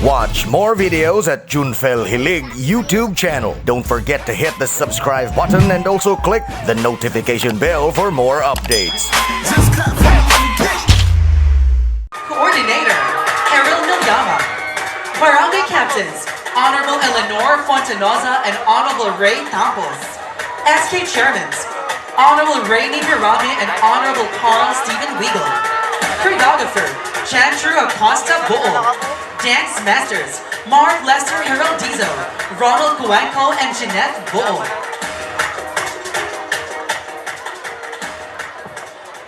Watch more videos at Junfel Gilig YouTube channel. Don't forget to hit the subscribe button and also click the notification bell for more updates. Coordinator, Errol Nagama. Barangay Captains, Honorable Eleanor Fontanoza and Honorable Ray Campos. SK Chairmans, Honorable Ray Nibirami and Honorable Carl Stephen Weigel. Choreographer, Chandru Acosta Buol. Dance Masters, Mark Lester Heraldizo, Ronald Cuenco and Jeanette Buol.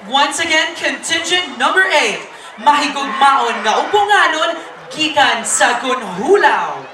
Once again, contingent number 8, mahigugmaon nga upunganon, gikan sa Gunhulaw.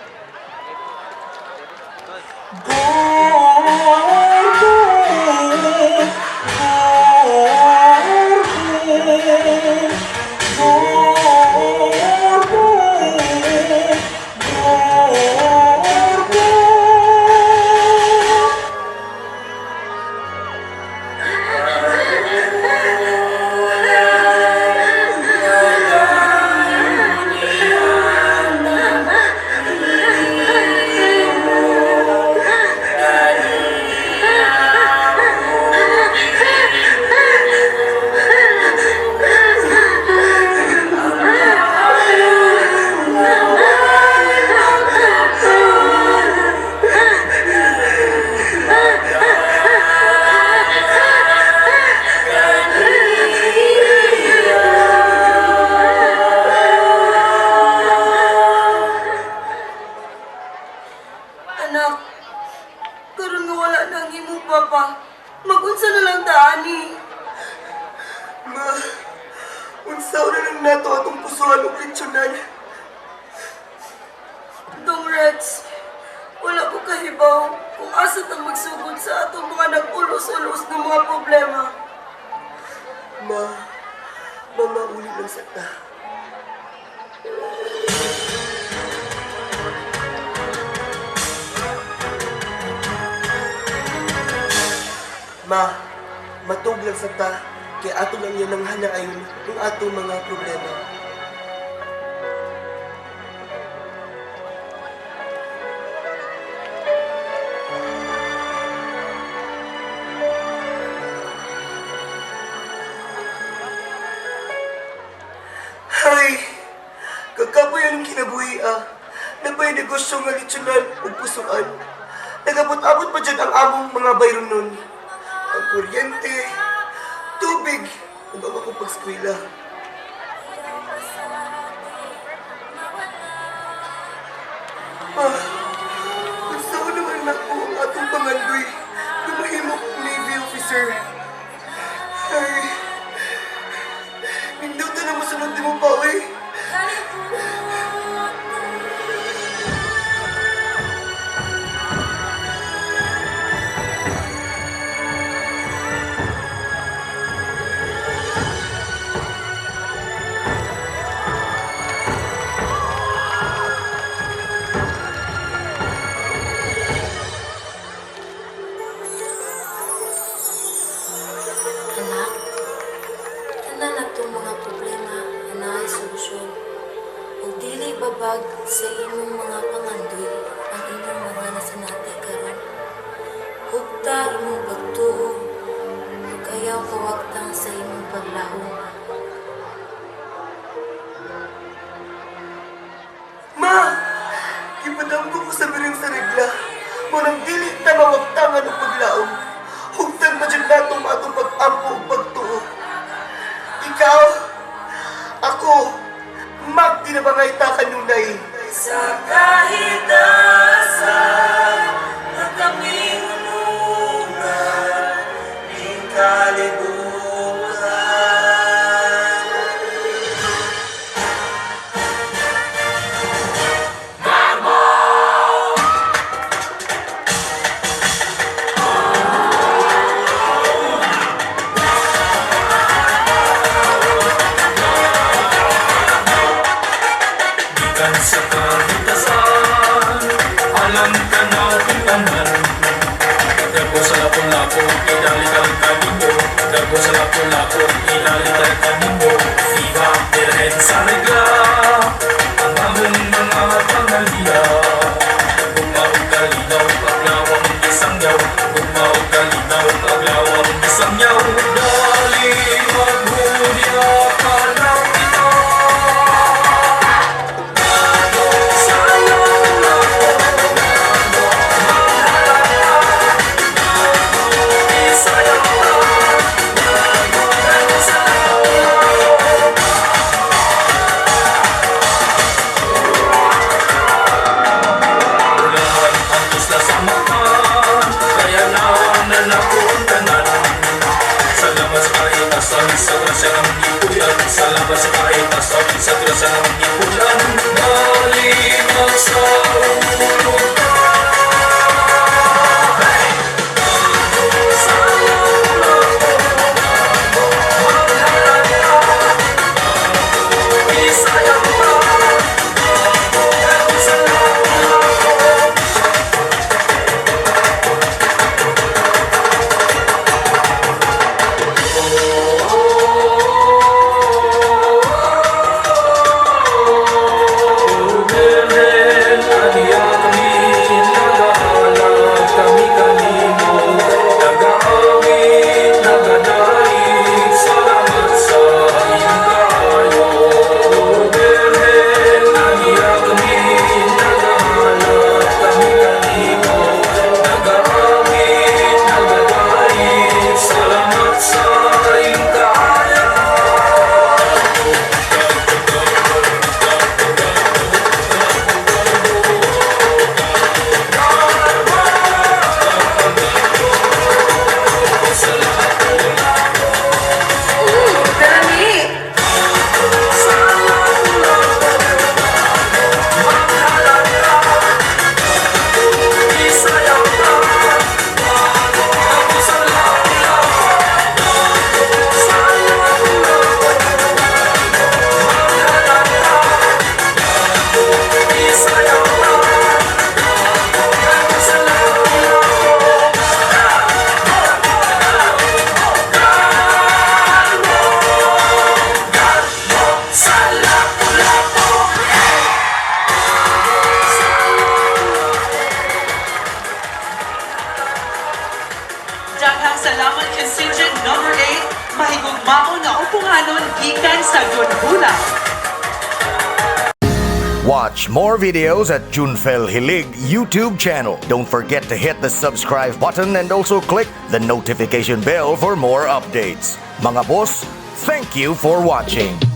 Anak, karon nga wala nang imong papa. Magunsa na lang taani. Ma, unsaw na lang nato atong pusuhan o litsyonan. Dong Reds, wala ko kahibaw kung asa tang magsugod sa atong mga nag-ulos-ulos ng mga problema. Ma, mamauli lang sa ta. Ma, matug lang sa ta, kaya ato lang yan ang hanaayon ng atong mga problema. Hay, kakabayan ang kinabuhi na pa'y negosyo nga litsyonan o pusuan. Nagabot-abot pa dyan ang among mga bayron nun. Ang kuryente, tubig, ang bago ko pag-skwila. Saan naman na po ang atong pangandoy na mahimok Navy officer? Ay, mindutan na masunod di mo pa, eh. Anak, tanan na itong mga problema na naay solusyon. Ug dili babag sa imong mga pangandoy ang imong mga nasinati karon. Hugta imong pagtuo, ug ayaw kawagtang sa imong paglahom. Ma! Ipadamgo ko sa biring sa regla. Munang dili na mawagtangan ang paglaom. Hugtan pa dyan natong atong pag-ampo o pagtuo. Ikaw, ako, magdinabangay ta kanunay. Sa kahit asan na kaming unungan, di kalibutan. Garbo! Gikan sa kahitasan, alam ka na tanan. Garbo sa Lapu-Lapu, inalikan kanimo. Garbo sa Lapu-Lapu, inalikan kanimo. Viva, dirhen sa regla. Ang among mga gikan sa Junfel. Watch more videos at Junfel Gilig YouTube channel. Don't forget to hit the subscribe button and also click the notification bell for more updates. Mga boss, thank you for watching.